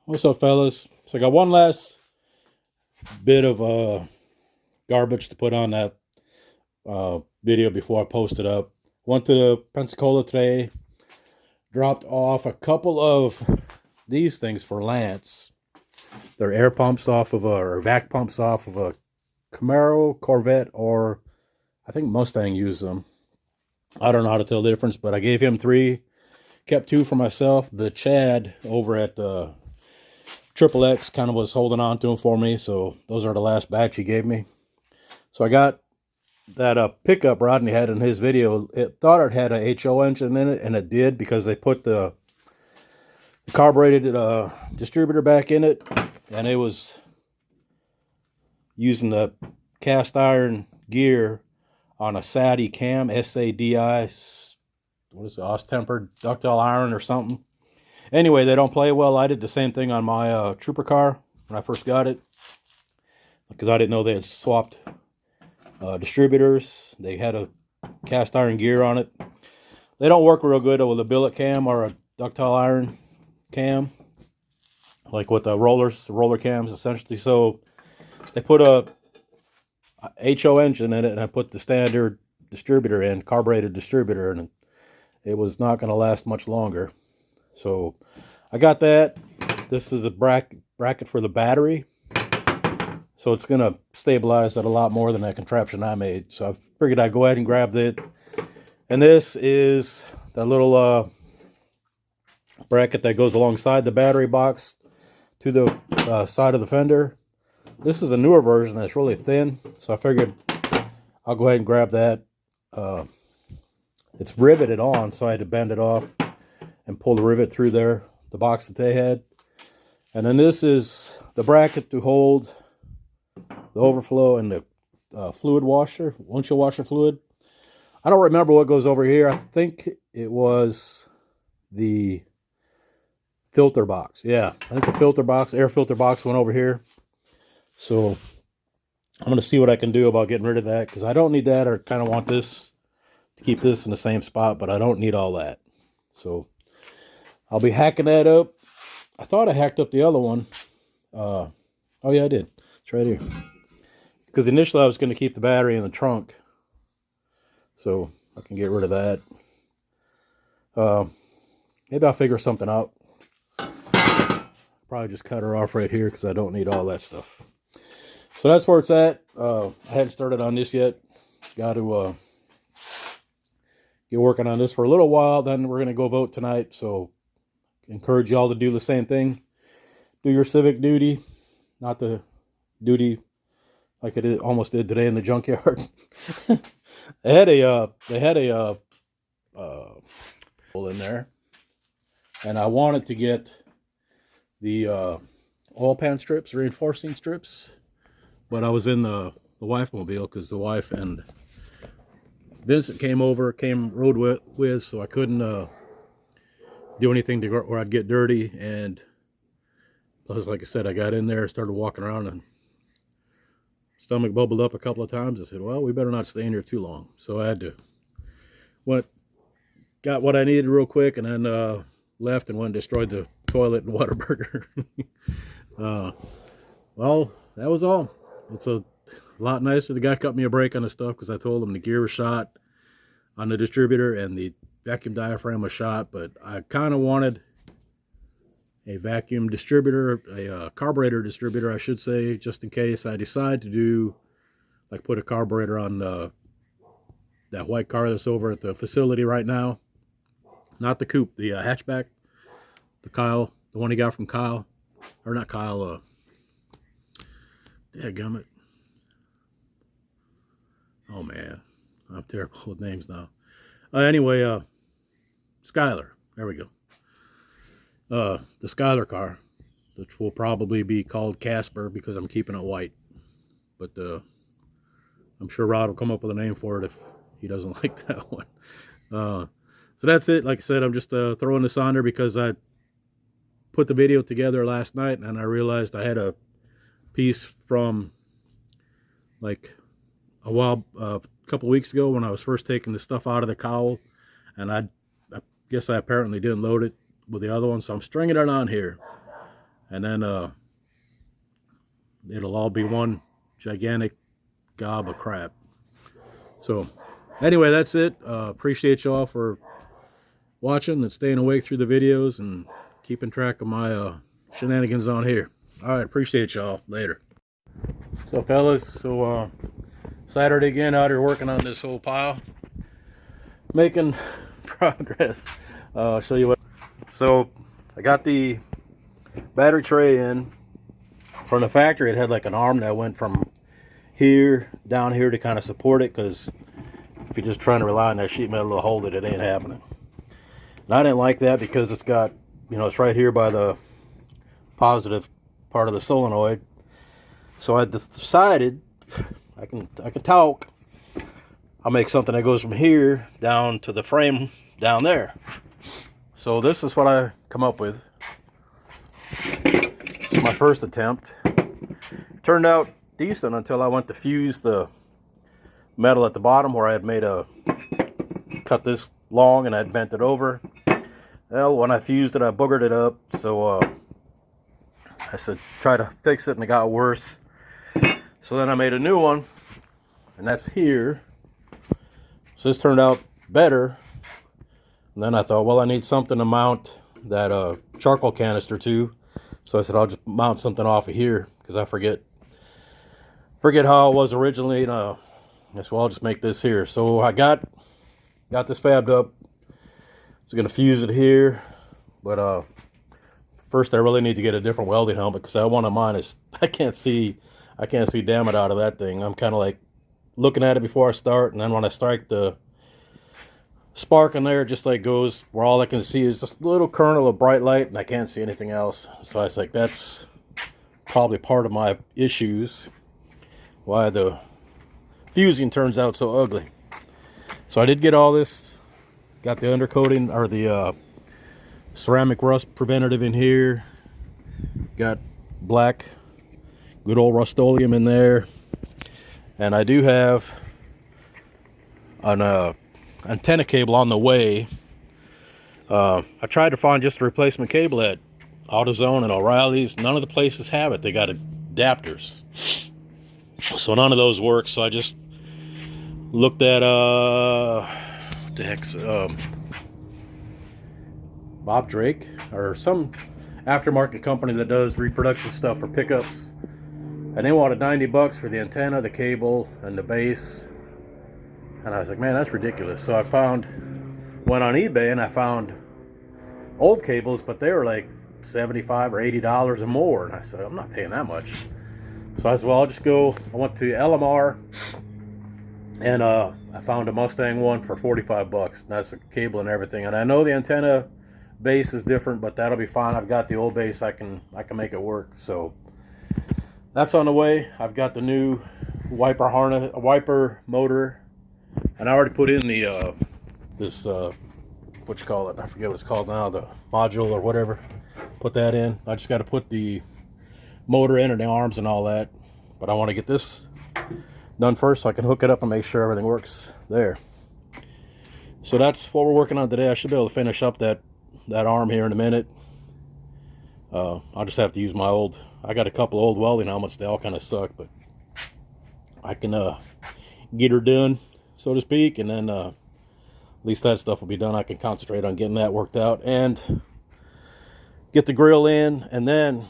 What's up, fellas? So I got one last bit of garbage to put on that video before I post it up. Went to Pensacola today, dropped off a couple of these things for Lance. They're air pumps off of or vac pumps off of a Camaro, Corvette, or I think Mustang used them. I don't know how to tell the difference, but I gave him 3, kept 2 for myself. The Chad over at the Triple X kind of was holding on to them for me, so those are the last batch he gave me. So I got that pickup Rodney had in his video. It thought it had a HO engine in it, and it did, because they put the carbureted distributor back in it, and it was using the cast iron gear on a SADI cam, SADI, what is it, os-tempered ductile iron or something. Anyway, they don't play well. I did the same thing on my Trooper car when I first got it, because I didn't know they had swapped distributors. They had a cast iron gear on it. They don't work real good with a billet cam or a ductile iron cam, like with the roller cams essentially. So they put a HO engine in it, and I put the standard distributor in, carbureted distributor, and it was not going to last much longer. So I got that. This is a bracket for the battery, so it's going to stabilize it a lot more than that contraption I made. So I figured I'd go ahead and grab it. And this is the little bracket that goes alongside the battery box to the side of the fender. This is a newer version that's really thin, so I figured I'll go ahead and grab that. It's riveted on, so I had to bend it off and pull the rivet through there, the box that they had. And then this is the bracket to hold the overflow and the fluid washer, windshield washer fluid. I don't remember what goes over here. I think it was the filter box. Yeah, I think the filter box, air filter box, went over here. So I'm going to see what I can do about getting rid of that, because I don't need that. I kind of want this to keep this in the same spot, but I don't need all that. So I'll be hacking that up. I thought I hacked up the other one. Oh yeah, I did. It's right here. Because initially I was going to keep the battery in the trunk, so I can get rid of that. Maybe I'll figure something out. Probably just cut her off right here, because I don't need all that stuff. So that's where it's at. I haven't started on this yet. Got to get working on this for a little while. Then we're going to go vote tonight. So encourage y'all to do the same thing. Do your civic duty, not the duty like it almost did today in the junkyard. they had a in there, and I wanted to get the oil pan strips, reinforcing strips, but I was in the wife mobile, because the wife and Vincent rode with, so I couldn't do anything to where I'd get dirty. And plus, like I said, I got in there, started walking around, and stomach bubbled up a couple of times. I said, well, we better not stay in here too long. So I had to got what I needed real quick, and then left and went and destroyed the toilet and water burger. Well, that was all. It's a lot nicer. The guy cut me a break on the stuff, because I told him the gear was shot on the distributor and the vacuum diaphragm was shot, but I kind of wanted a vacuum distributor, a carburetor distributor, I should say, just in case I decide to do, like, put a carburetor on that white car that's over at the facility right now. Not the coupe, the hatchback, the one he got from Kyle, or not Kyle, dadgummit. Oh man, I'm terrible with names now. Anyway, Skylar, there we go. The Skylar car, which will probably be called Casper, because I'm keeping it white. But I'm sure Rod will come up with a name for it if he doesn't like that one. So that's it. Like I said, I'm just throwing this on there because I put the video together last night, and I realized I had a piece from like a couple weeks ago when I was first taking the stuff out of the cowl, and I guess I apparently didn't load it with the other one, so I'm stringing it on here. and then it'll all be one gigantic gob of crap. So anyway, that's it. Appreciate y'all for watching and staying awake through the videos and keeping track of my shenanigans on here. All right, appreciate y'all. Later. So fellas, so Saturday again, out here working on this whole pile, making progress. I'll show you what. So I got the battery tray in. From the factory, it had like an arm that went from here down here to kind of support it, because if you're just trying to rely on that sheet metal to hold it, it ain't happening. And I didn't like that because it's got, you know, it's right here by the positive part of the solenoid. So I decided, I can talk, I'll make something that goes from here down to the frame down there. So this is what I come up with. This is my first attempt. Turned out decent until I went to fuse the metal at the bottom, where I had made a cut this long and I'd bent it over. Well, when I fused it, I boogered it up. So I said try to fix it, and it got worse. So then I made a new one, and that's here. So this turned out better. And then I thought, well, I need something to mount that charcoal canister to. So I said I'll just mount something off of here, because I forget how it was originally. And I said, well, I'll just make this here. So I got this fabbed up. So I'm gonna fuse it here, but first I really need to get a different welding helmet, because that one of mine is, I can't see damn it out of that thing. I'm kind of like looking at it before I start, and then when I strike the spark in there, it just like goes where all I can see is just a little kernel of bright light, and I can't see anything else. So I was like, that's probably part of my issues, why the fusing turns out so ugly. So I did get all this. Got the undercoating, or the ceramic rust preventative in here. Got black, good old Rust-Oleum in there. And I do have an antenna cable on the way. I tried to find just a replacement cable at AutoZone and O'Reilly's. None of the places have it. They got adapters. So none of those work. So I just looked at what the heck's Bob Drake, or some aftermarket company that does reproduction stuff for pickups, and they wanted $90 for the antenna, the cable, and the base. And I was like, man, that's ridiculous. So I went on eBay, and I found old cables, but they were like $75 or $80 or more. And I said, I'm not paying that much. So I said, well, I'll just go. I went to LMR, and I found a Mustang one for $45. That's the cable and everything. And I know the antenna base is different, but that'll be fine. I've got the old base. I can make it work. So that's on the way. I've got the new wiper motor, and I already put in the this what you call it? I forget what it's called now. The module or whatever. Put that in. I just got to put the motor in and the arms and all that. But I want to get this done first, so I can hook it up and make sure everything works there. So that's what we're working on today. I should be able to finish up that arm here in a minute. I'll just have to use my old, I got a couple old welding helmets. They all kind of suck, but I can get her done, so to speak, and then at least that stuff will be done. I can concentrate on getting that worked out and get the grill in, and then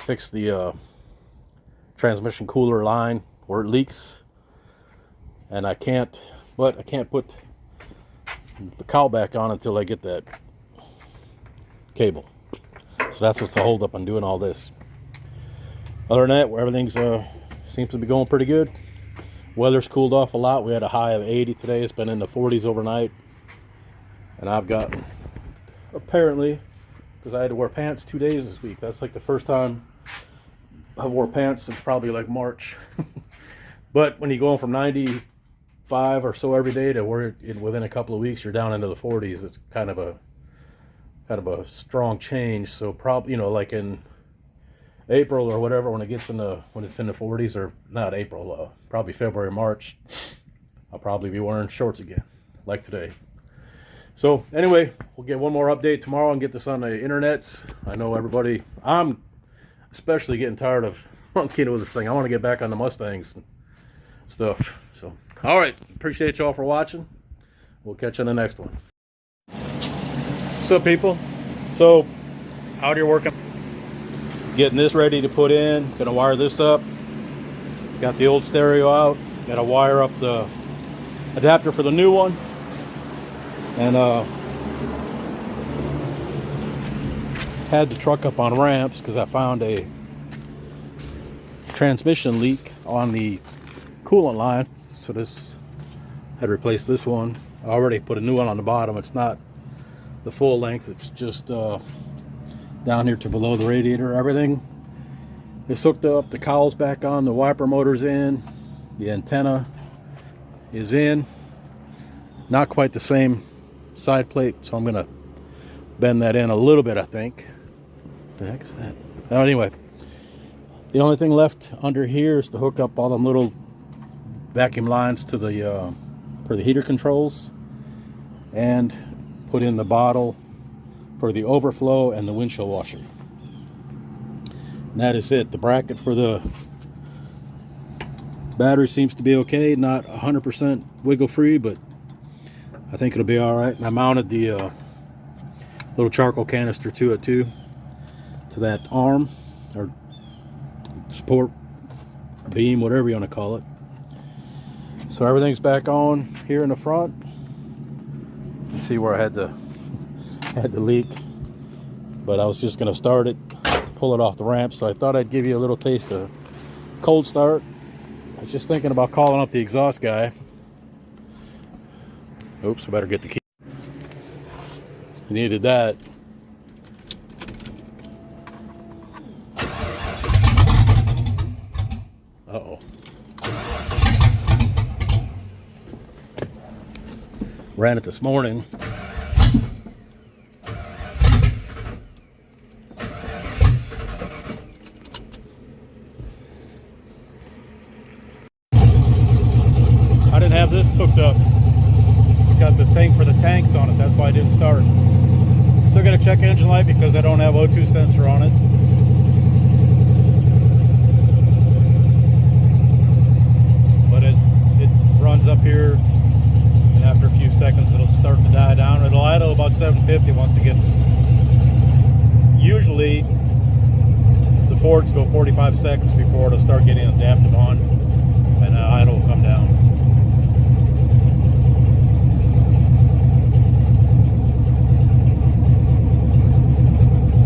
fix the transmission cooler line where it leaks. And I can't put the cowl back on until I get that cable. So that's what's the hold up on doing all this. Other than that, everything's seems to be going pretty good. Weather's cooled off a lot. We had a high of 80 today. It's been in the 40s overnight. And I've gotten, apparently, because I had to wear pants 2 days this week. That's like the first time I've wore pants since probably like March. But when you go from 95 or so every day to where within a couple of weeks you're down into the 40s, it's kind of a strong change. So probably, you know, like in April or whatever, when it's in the 40s, or not April, probably February, March, I'll probably be wearing shorts again, like today. So anyway, we'll get one more update tomorrow and get this on the internets. I know everybody, I'm especially getting tired of monkeying with this thing. I want to get back on the Mustangs and stuff. So, all right, appreciate y'all for watching. We'll catch you on the next one. What's up, people? So, out here working, getting this ready to put in. Gonna wire this up. Got the old stereo out. Gotta wire up the adapter for the new one. And had the truck up on ramps because I found a transmission leak on the coolant line. So this had replaced this one. I already put a new one on the bottom. It's not the full length, it's just down here to below the radiator. Everything is hooked up, the cowl's back on, the wiper motor's in, the antenna is in. Not quite the same side plate, so I'm gonna bend that in a little bit, I think. What the heck is that? Oh, anyway, the only thing left under here is to hook up all them little vacuum lines to the for the heater controls, and put in the bottle for the overflow and the windshield washer. And that is it. The bracket for the battery seems to be okay, not 100% wiggle free, but I think it'll be all right. And I mounted the little charcoal canister 202 to that arm or support beam, whatever you want to call it. So everything's back on here in the front. You see where I had the leak, but I was just going to start it, pull it off the ramp. So I thought I'd give you a little taste of cold start. I was just thinking about calling up the exhaust guy. Oops, I better get the key. Needed that. Uh-oh. Ran it this morning. I didn't have this hooked up. Got the thing for the tanks on it, that's why I didn't start. Still gotta check engine light because I don't have O2 sensor on it. But it runs up here, and after a few seconds it'll start to die down. It'll idle about 750 once it gets, usually the Fords go 45 seconds before it'll start getting adaptive on, and idle will come down.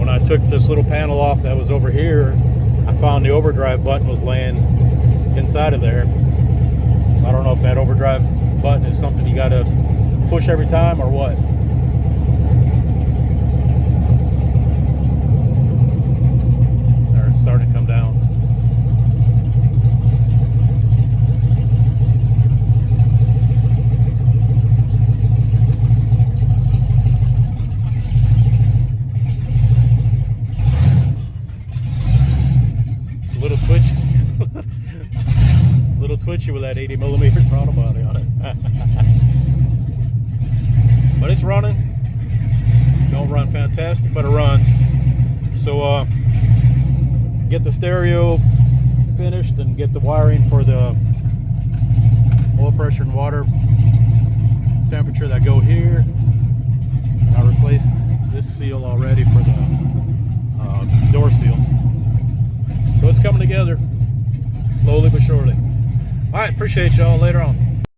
I took this little panel off that was over here. I found the overdrive button was laying inside of there. I don't know if that overdrive button is something you got to push every time or what. There, it's starting to come down. Twitchy with that 80mm throttle body on it. But it's running. Don't run fantastic, but it runs. So get the stereo finished and get the wiring for the oil pressure and water temperature that go here. I replaced this seal already for the door seal. So it's coming together slowly but surely. All right, appreciate y'all. Later on.